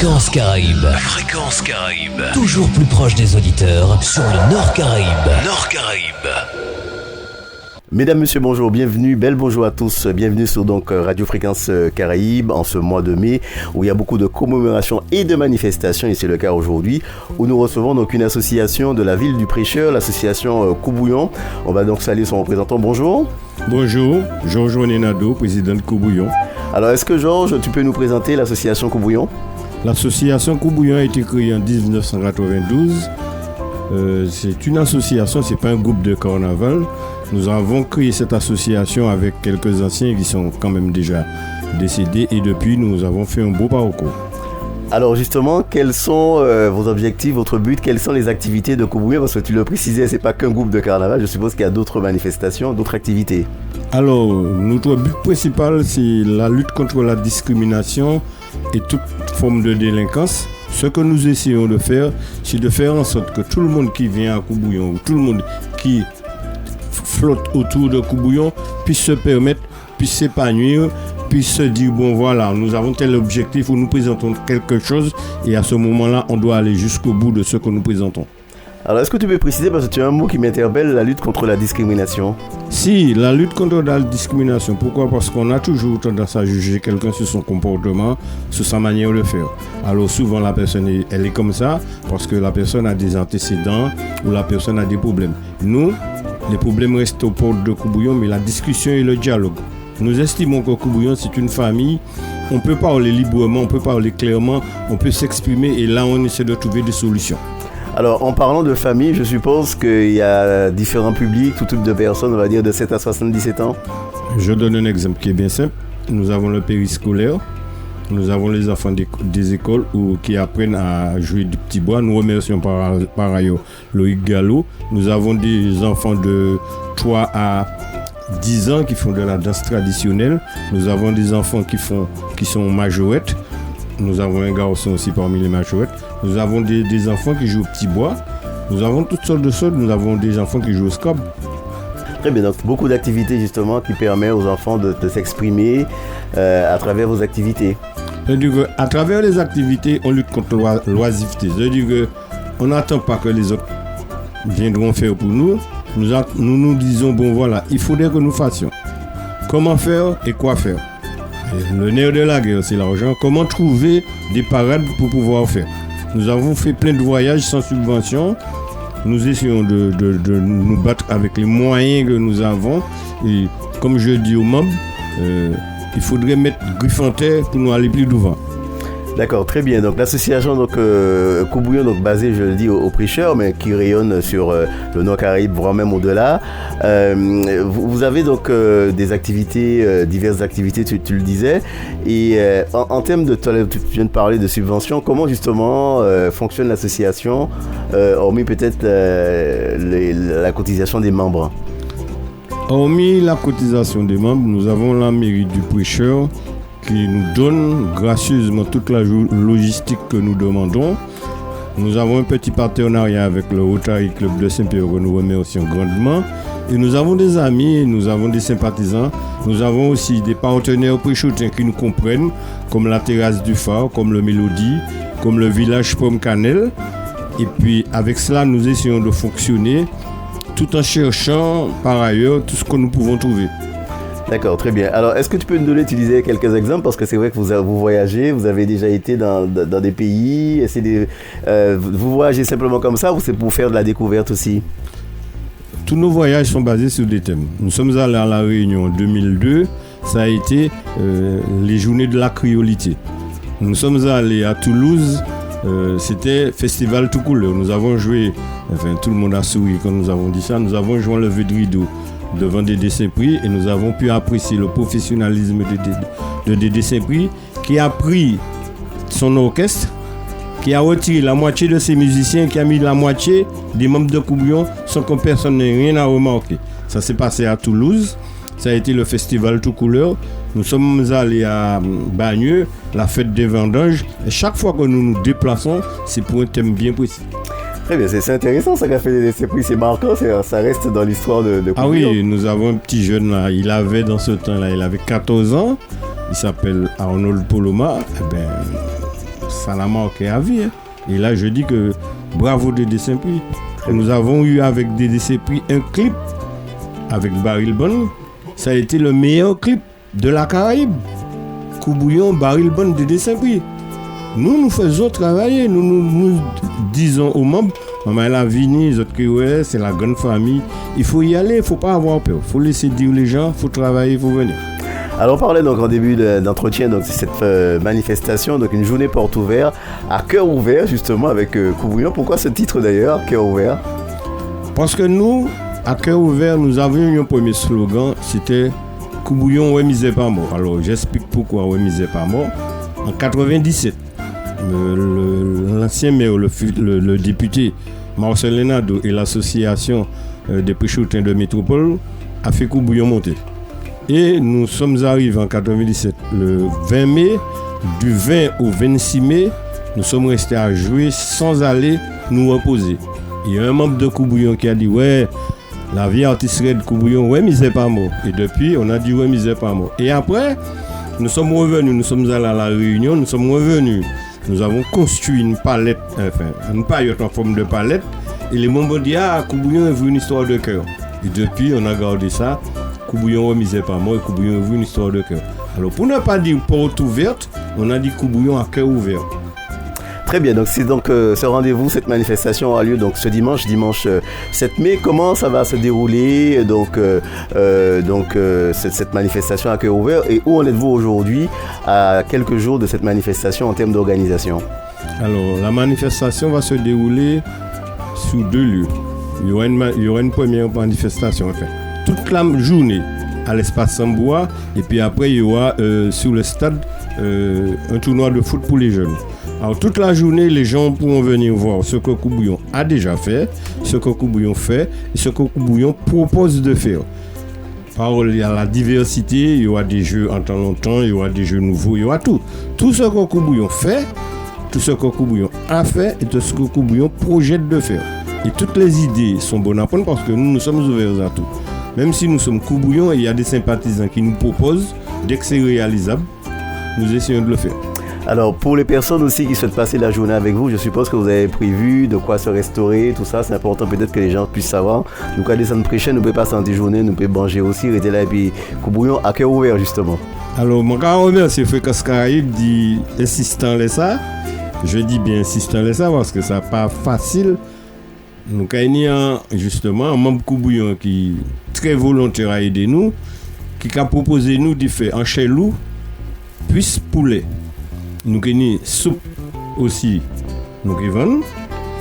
Fréquence Caraïbes. Fréquence Caraïbes. Toujours plus proche des auditeurs sur le Nord Caraïbes. Nord Caraïbes. Mesdames, Messieurs, bonjour, bienvenue, bel bonjour à tous, bienvenue sur donc Radio Fréquence Caraïbes en ce mois de mai où il y a beaucoup de commémorations et de manifestations et c'est le cas aujourd'hui où nous recevons donc une association de la ville du Prêcheur, l'association Coubouillon. On va donc saluer son représentant, bonjour. Bonjour, Georges Nado, président de Coubouillon. Alors est-ce que Georges, tu peux nous présenter l'association Coubouillon? L'association Coubouillon a été créée en 1992. C'est une association, c'est pas un groupe de carnaval. Nous avons créé cette association avec quelques anciens qui sont quand même déjà décédés et depuis nous avons fait un beau parcours. Alors justement, quels sont vos objectifs, votre but, quelles sont les activités de Coubouillon? Parce que tu le précisais, c'est pas qu'un groupe de carnaval, je suppose qu'il y a d'autres manifestations, d'autres activités. Alors, notre but principal, c'est la lutte contre la discrimination et toute forme de délinquance. Ce que nous essayons de faire, c'est de faire en sorte que tout le monde qui vient à Coubouillon, tout le monde qui flotte autour de Coubouillon puisse se permettre, puisse s'épanouir, puisse se dire bon voilà, nous avons tel objectif où nous présentons quelque chose et à ce moment-là, on doit aller jusqu'au bout de ce que nous présentons. Alors est-ce que tu peux préciser, parce que tu as un mot qui m'interpelle, la lutte contre la discrimination? Si, la lutte contre la discrimination. Pourquoi? Parce qu'on a toujours tendance à juger quelqu'un sur son comportement, sur sa manière de faire. Alors souvent la personne, elle est comme ça parce que la personne a des antécédents ou la personne a des problèmes. Nous, les problèmes restent aux portes de Coubouillon, mais la discussion et le dialogue. Nous estimons que Coubouillon, c'est une famille. On peut parler librement, on peut parler clairement, on peut s'exprimer et là, on essaie de trouver des solutions. Alors, en parlant de famille, je suppose qu'il y a différents publics, tout type de personnes, on va dire de 7 à 77 ans. Je donne un exemple qui est bien simple. Nous avons le périscolaire. Nous avons les enfants des écoles qui apprennent à jouer du petit bois. Nous remercions par ailleurs Loïc Gallo. Nous avons des enfants de 3 à 10 ans qui font de la danse traditionnelle. Nous avons des enfants qui sont majorettes. Nous avons un garçon aussi parmi les majorettes. Nous avons des enfants qui jouent au petit bois. Nous avons toutes sortes de choses. Nous avons des enfants qui jouent au Scrabble. Très bien, donc beaucoup d'activités justement qui permettent aux enfants de s'exprimer à travers vos activités. C'est-à-dire qu'à travers les activités, on lutte contre l'oisiveté. C'est-à-dire qu'on n'attend pas que les autres viendront faire pour nous. Nous disons, bon voilà, il faudrait que nous fassions. Comment faire et quoi faire. Et le nerf de la guerre, c'est l'argent. Comment trouver des parades pour pouvoir faire. Nous avons fait plein de voyages sans subvention. Nous essayons de nous battre avec les moyens que nous avons. Et comme je dis aux membres, il faudrait mettre griffe en terre pour nous aller plus devant. D'accord, très bien. Donc l'association Coubouillon, donc basée, je le dis, au Prêcheur, mais qui rayonne sur le Nord Caraïbes, voire même au-delà. Vous avez donc des activités, diverses activités, tu le disais. Et en termes de, tu viens de parler de subventions, comment justement fonctionne l'association, hormis peut-être la cotisation des membres? Hormis la cotisation des membres, nous avons la mairie du Prêcheur qui nous donne gracieusement toute la logistique que nous demandons. Nous avons un petit partenariat avec le Rotary Club de Saint-Pierre que nous remercions grandement. Et nous avons des amis, nous avons des sympathisants. Nous avont aussi des partenaires préchoutiens qui nous comprennent, comme la Terrasse du Phare, comme le Mélodie, comme le Village Pomme Cannelle. Et puis avec cela, nous essayons de fonctionner tout en cherchant par ailleurs tout ce que nous pouvons trouver. D'accord, très bien. Alors, est-ce que tu peux nous donner, tu disais quelques exemples, parce que c'est vrai que vous voyagez, vous avez déjà été dans des pays, vous voyagez simplement comme ça ou c'est pour faire de la découverte aussi? Tous nos voyages sont basés sur des thèmes. Nous sommes allés à La Réunion en 2002, ça a été les journées de la créolité. Nous sommes allés à Toulouse, c'était Festival tout couleur. Nous avons joué, enfin tout le monde a souri quand nous avons dit ça, nous avons joué le lever de rideau devant Dédé Saint-Prix et nous avons pu apprécier le professionnalisme de Dédé Saint-Prix qui a pris son orchestre, qui a retiré la moitié de ses musiciens, qui a mis la moitié des membres de Coubouillon sans que personne n'ait rien à remarquer. Ça s'est passé à Toulouse, ça a été le festival tout couleur. Nous sommes allés à Bagneux, la fête des vendanges et chaque fois que nous nous déplaçons, c'est pour un thème bien précis. Très bien, c'est intéressant ça qu'a fait Dédé Saint-Prix, c'est marquant, ça reste dans l'histoire de Coubouillon. Ah oui, nous avons un petit jeune là, il avait dans ce temps-là, il avait 14 ans, il s'appelle Arnold Poloma. ça l'a marqué à vie. Hein. Et là, je dis que bravo Dédé Saint-Prix. Nous avons eu avec Dédé Saint-Prix un clip avec Baril Bon. Ça a été le meilleur clip de la Caraïbe. Koubouyon, Baril Bon, Dédé Saint-Prix. Nous faisons travailler. Nous disons aux membres, la Vini, les autres qui c'est la grande famille. Il faut y aller, il ne faut pas avoir peur. Il faut laisser dire les gens, il faut travailler, il faut venir. Alors on parlait donc en début d'entretien donc de cette manifestation, donc une journée porte ouverte, à cœur ouvert justement avec Koubouyon. Pourquoi ce titre d'ailleurs, cœur ouvert? Parce que nous, à cœur ouvert, nous avions un premier slogan, c'était Koubouyon, ouais, misère pas mort. Alors j'explique pourquoi ouais, misère pas mort. En 97, l'ancien maire, le député Marcel Lenado et l'association des préchoutins de métropole a fait Koubouyon monter. Et nous sommes arrivés en 97, le 20 mai, du 20 au 26 mai, nous sommes restés à jouer sans aller nous reposer. Il y a un membre de Koubouyon qui a dit ouais, la vie artiste de Koubouyon, ouais, misère pas mort. Et depuis, on a dit ouais, misère pas mort. Et après, nous sommes revenus, nous sommes allés à la Réunion, nous sommes revenus. Nous avons construit une palette, une paillote en forme de palette. Et les membres ont dit ah, Koubouyon est une histoire de cœur. Et depuis, on a gardé ça. Koubouyon remisait pas moi et Koubouyon est une histoire de cœur. Alors pour ne pas dire porte ouverte, on a dit Koubouyon à cœur ouvert. Très bien, donc c'est donc ce rendez-vous, cette manifestation aura lieu donc ce dimanche 7 mai. Comment ça va se dérouler cette manifestation à cœur ouvert et où en êtes-vous aujourd'hui à quelques jours de cette manifestation en termes d'organisation? Alors la manifestation va se dérouler sous 2 lieux. Il y aura une première manifestation en fait. Toute la journée à l'espace Samboua et puis après il y aura sur le stade un tournoi de foot pour les jeunes. Alors toute la journée les gens pourront venir voir ce que Koubouyon a déjà fait, ce que Koubouyon fait et ce que Koubouyon propose de faire. Il y a la diversité, il y aura des jeux en temps longtemps, il y aura des jeux nouveaux, il y aura tout. Tout ce que Koubouyon fait, tout ce que Koubouyon a fait et tout ce que Koubouyon projette de faire. Et toutes les idées sont bonnes à prendre parce que nous sommes ouverts à tout. Même si nous sommes Koubouyon et il y a des sympathisants qui nous proposent, dès que c'est réalisable, nous essayons de le faire. Alors pour les personnes aussi qui souhaitent passer la journée avec vous, je suppose que vous avez prévu de quoi se restaurer, tout ça, c'est important peut-être que les gens puissent savoir. Nous quand descendre prochaine, nous pouvons passer en journée, nous pouvons manger aussi, rester là et puis Koubouyon à cœur ouvert justement. Alors mon gars remercie Fréquence Caraïbe dit insistant les ça. Je dis bien insistant les ça parce que ça n'est pas facile. Nous avons justement un membre Koubouyon qui est très volontaire à aider nous, qui a proposé nous de faire un chelou puis poulet. Nous avons soupe aussi, nous avons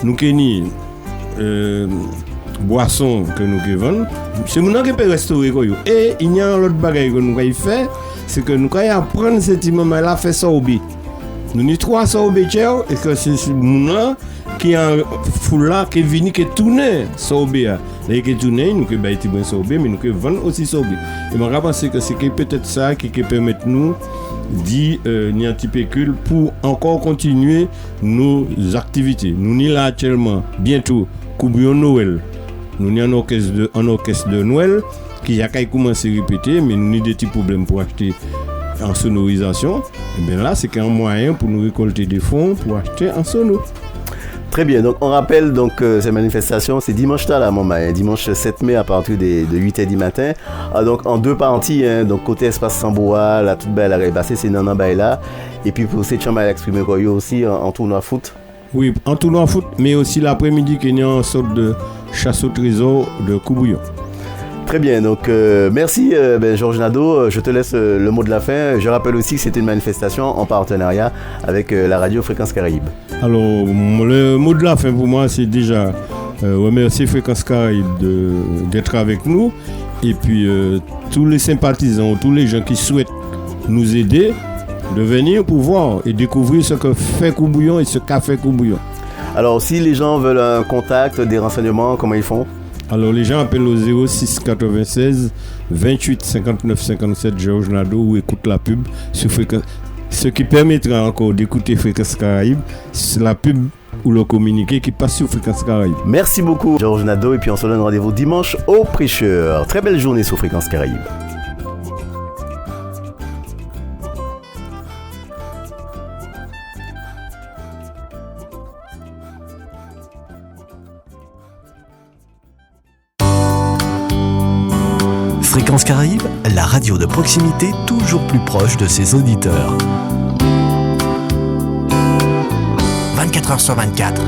nous avons boisson que nous avons. C'est nous qui peut restaurer. Et il y a un autre bagage que nous avons fait, c'est que nous avons apprendre cet imam là faire ça au bé. Nous avons 3 ça au bé et que c'est nous qui a un foulard qui est venu qui tourne ça au bé. Là qui tourne, nous avons été bon ça au bé, mais nous avons vendre aussi ça au bé. Et je pense que c'est peut-être ça qui permet nous dit ni un petit pécule pour encore continuer nos activités. Nous n'y là actuellement bientôt Koubouyon Noël. Nous n'y un orchestre de Noël qui a commencé à répéter, mais nous avons des petits problèmes pour acheter en sonorisation. Et bien là, c'est un moyen pour nous récolter des fonds pour acheter en sono. Très bien, donc on rappelle donc ces manifestations, c'est dimanche là, dimanche 7 mai à partir de 8h du matin. Donc en 2 parties, donc côté espace Samboua, la toute belle arrêt passé, c'est Nana Baïla. Et puis pour cette chambre à exprimer quoi, aussi en tournoi foot. Oui, en tournoi foot, mais aussi l'après-midi qu'il y a une sorte de chasse au trésor de Koubouyon. Très bien, donc merci Georges Nadeau, je te laisse le mot de la fin. Je rappelle aussi que c'était une manifestation en partenariat avec la radio Fréquence Caraïbe. Alors le mot de la fin pour moi c'est déjà remercier Fréquence Caraïbe d'être avec nous et puis tous les sympathisants, tous les gens qui souhaitent nous aider de venir pour voir et découvrir ce que fait Koubouyon et ce qu'a fait Koubouyon. Alors si les gens veulent un contact, des renseignements, comment ils font ? Alors les gens appellent au 06 96 28 59 57 Georges Nadeau ou écoutent la pub sur Fréquence. Ce qui permettra encore d'écouter Fréquence Caraïbe, c'est la pub ou le communiqué qui passe sur Fréquence Caraïbe. Merci beaucoup Georges Nadeau et puis on se donne rendez-vous dimanche au Prêcheur. Très belle journée sur Fréquence Caraïbe. Fréquence Caraïbes, la radio de proximité toujours plus proche de ses auditeurs. 24 heures sur 24.